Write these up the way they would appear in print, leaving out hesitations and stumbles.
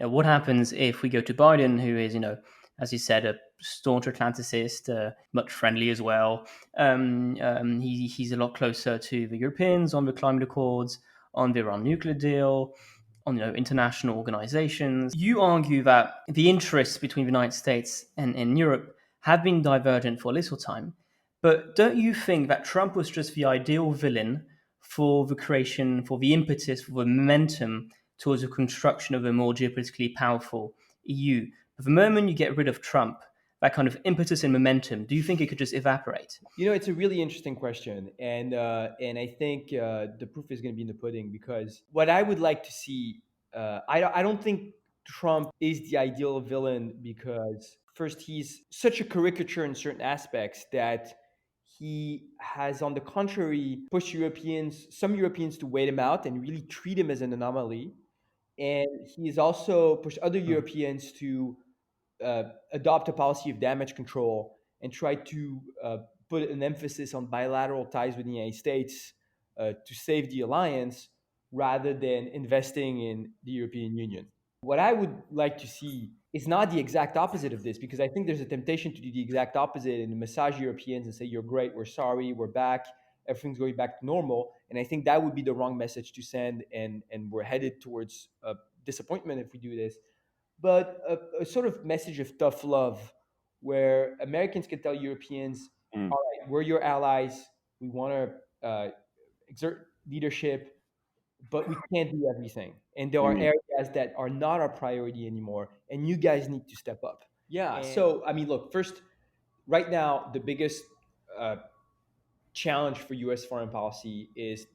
what happens if we go to Biden, who is, as you said, a staunch Atlanticist, much friendly as well. He's a lot closer to the Europeans on the climate accords, on the Iran nuclear deal, on international organizations. You argue that the interests between the United States and Europe have been divergent for a little time, but don't you think that Trump was just the ideal villain for the creation, for the impetus, for the momentum towards the construction of a more geopolitically powerful EU? But the moment you get rid of Trump, that kind of impetus and momentum, do you think it could just evaporate? It's a really interesting question, and I think the proof is going to be in the pudding. Because what I would like to see, I don't think Trump is the ideal villain, because first, he's such a caricature in certain aspects that he has, on the contrary, pushed some Europeans, to wait him out and really treat him as an anomaly. And he's also pushed other Mm. Europeans to adopt a policy of damage control and try to put an emphasis on bilateral ties with the United States to save the alliance, rather than investing in the European Union. What I would like to see is not the exact opposite of this, because I think there's a temptation to do the exact opposite and massage Europeans and say, "You're great, we're sorry, we're back, everything's going back to normal." And I think that would be the wrong message to send, and we're headed towards disappointment if we do this. But a sort of message of tough love, where Americans can tell Europeans, Mm. "All right, we're your allies. We want to exert leadership, but we can't do everything. And there are Mm. areas that are not our priority anymore, and you guys need to step up." Yeah. So, I mean, look, first, right now, the biggest uh, challenge for US foreign policy is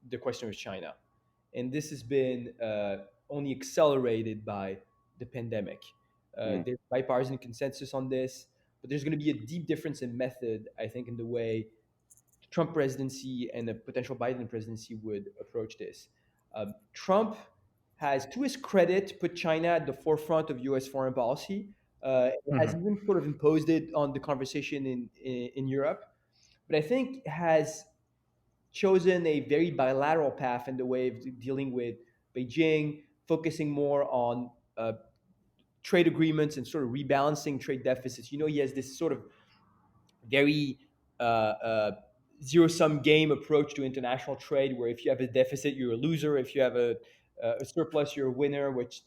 the question of China. And this has been only accelerated by the pandemic. Mm. There's bipartisan consensus on this, but there's going to be a deep difference in method, I think, in the way the Trump presidency and the potential Biden presidency would approach this. Trump has, to his credit, put China at the forefront of US foreign policy. Has Mhm. even sort of imposed it on the conversation in Europe, but I think has chosen a very bilateral path in the way of dealing with Beijing, focusing more on trade agreements and sort of rebalancing trade deficits. He has this sort of very zero sum game approach to international trade, where if you have a deficit, you're a loser. If you have a surplus, you're a winner, which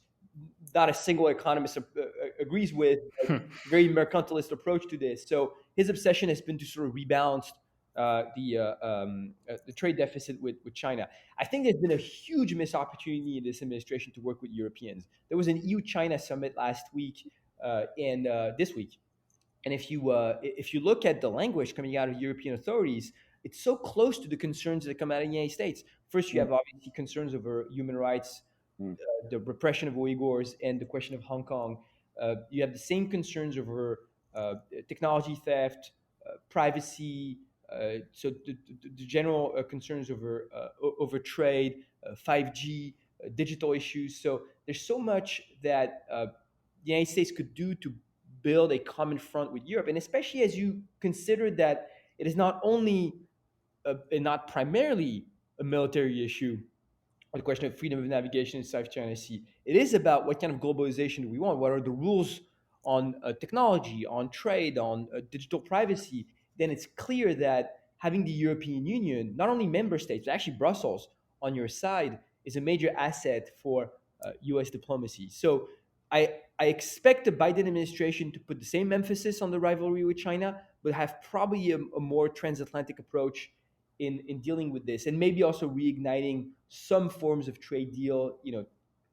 not a single economist agrees with. Very mercantilist approach to this. So his obsession has been to sort of rebalance the trade deficit with China. I think there's been a huge missed opportunity in this administration to work with Europeans. There was an EU-China summit last week and this week. And if you look at the language coming out of European authorities, it's so close to the concerns that come out of the United States. First, you Mm. have obviously concerns over human rights, Mm. the repression of Uyghurs, and the question of Hong Kong. You have the same concerns over technology theft, privacy. The general concerns over trade, 5G, digital issues. So there's so much that the United States could do to build a common front with Europe, and especially as you consider that it is not only and not primarily a military issue, or the question of freedom of navigation in South China Sea. It is about what kind of globalization do we want? What are the rules on technology, on trade, on digital privacy? Then it's clear that having the European Union, not only member states, but actually Brussels on your side, is a major asset for US diplomacy. So I expect the Biden administration to put the same emphasis on the rivalry with China, but have probably a more transatlantic approach in dealing with this, and maybe also reigniting some forms of trade deal,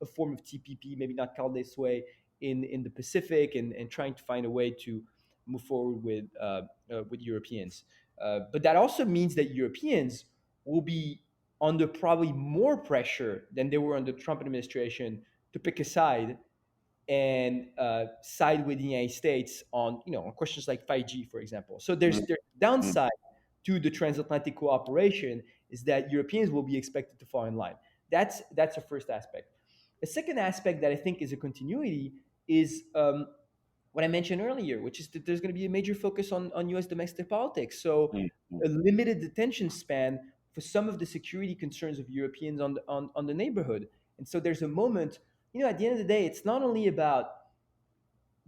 a form of TPP, maybe not called this way, in the Pacific, and trying to find a way to move forward with Europeans. But that also means that Europeans will be under probably more pressure than they were under the Trump administration to pick a side and side with the United States on on questions like 5G, for example. So Mm. there's Mm. downside to the transatlantic cooperation, is that Europeans will be expected to fall in line. That's a first aspect. The second aspect that I think is a continuity is what I mentioned earlier, which is that there's going to be a major focus on U.S. domestic politics. So Mm. Mm. a limited attention span for some of the security concerns of Europeans on the neighborhood. And so there's a moment at the end of the day, it's not only about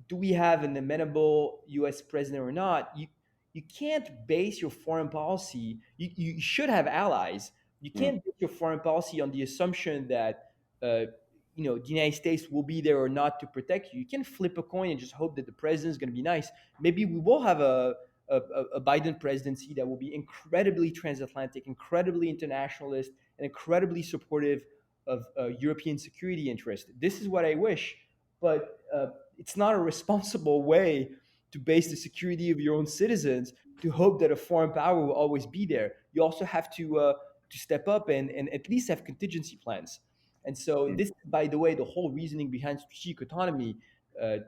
do we have an amenable U.S. president or not. You can't base your foreign policy. You should have allies. You Mm, can't base your foreign policy on the assumption that uh, the United States will be there or not to protect you. You can flip a coin and just hope that the president is going to be nice. Maybe we will have a Biden presidency that will be incredibly transatlantic, incredibly internationalist, and incredibly supportive of European security interests. This is what I wish, but it's not a responsible way to base the security of your own citizens to hope that a foreign power will always be there. You also have to step up and at least have contingency plans. And so mm, this, by the way, the whole reasoning behind strategic autonomy,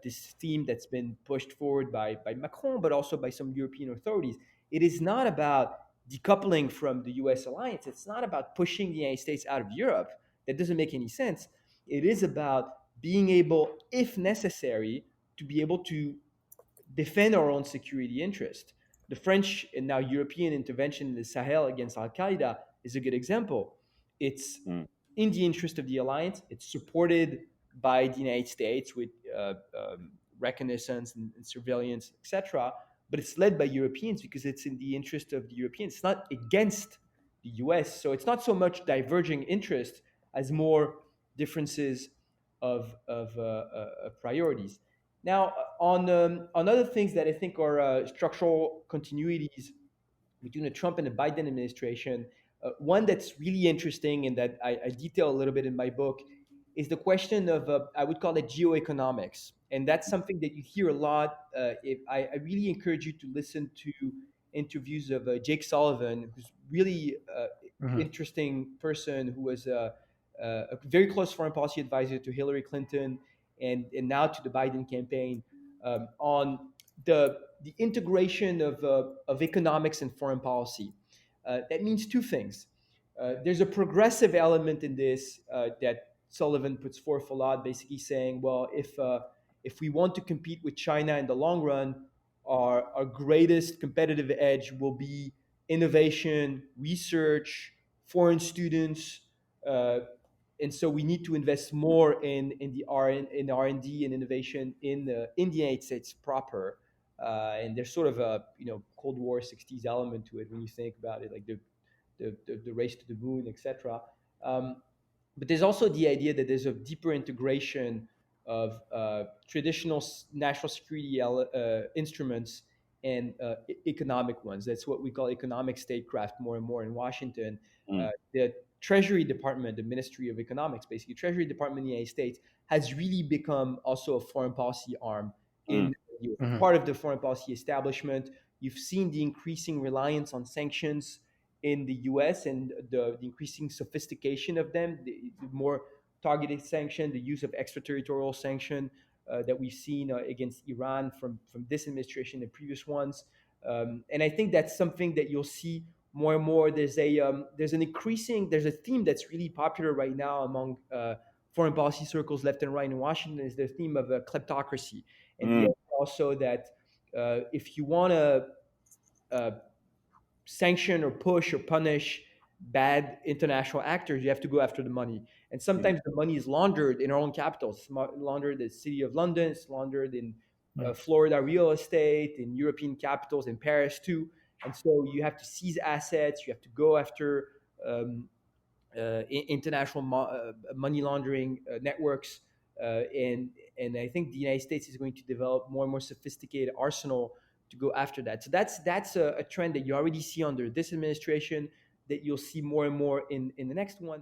this theme that's been pushed forward by Macron, but also by some European authorities. It is not about decoupling from the US alliance. It's not about pushing the United States out of Europe. That doesn't make any sense. It is about being able, if necessary, to be able to defend our own security interest. The French and now European intervention in the Sahel against Al Qaeda is a good example. It's mm, in the interest of the alliance. It's supported by the United States with reconnaissance and surveillance, etc. But it's led by Europeans because it's in the interest of the Europeans. It's not against the US. So it's not so much diverging interest as more differences of priorities. Now, on other things that I think are structural continuities between the Trump and the Biden administration, one that's really interesting and that I detail a little bit in my book is the question of, I would call it geoeconomics. And that's something that you hear a lot. I really encourage you to listen to interviews of Jake Sullivan, who's really Mhm. interesting person who was a very close foreign policy advisor to Hillary Clinton and now to the Biden campaign on the integration of economics and foreign policy. That means two things. There's a progressive element in this that Sullivan puts forth a lot, basically saying, well, if we want to compete with China in the long run, our greatest competitive edge will be innovation, research, foreign students, uh, and so we need to invest more in the R&D and innovation in the United States proper. And there's sort of a Cold War '60s element to it when you think about it, like the race to the moon, etc. Um, but there's also the idea that there's a deeper integration of traditional national security instruments and economic ones. That's what we call economic statecraft more and more in Washington. mm, The Treasury Department, the Ministry of Economics, basically, Treasury Department in the United States has really become also a foreign policy arm mm, in the US. Mhm. Part of the foreign policy establishment. You've seen the increasing reliance on sanctions in the US and the increasing sophistication of them, the more targeted sanction, the use of extraterritorial sanction that we've seen against Iran from this administration and previous ones. And I think that's something that you'll see more and more. There's a theme that's really popular right now among foreign policy circles left and right in Washington is the theme of kleptocracy and the mm, idea also that if you want to uh, sanction or push or punish bad international actors, you have to go after the money. And mm, sometimes the money is laundered in our own capital. It's laundered in the city of London. It's laundered in Mhm. Florida real estate, in European capitals, in Paris too. And so you have to seize assets. You have to go after international money laundering networks. And I think the United States is going to develop more and more sophisticated arsenal to go after that. So that's a trend that you already see under this administration that you'll see more and more in the next one.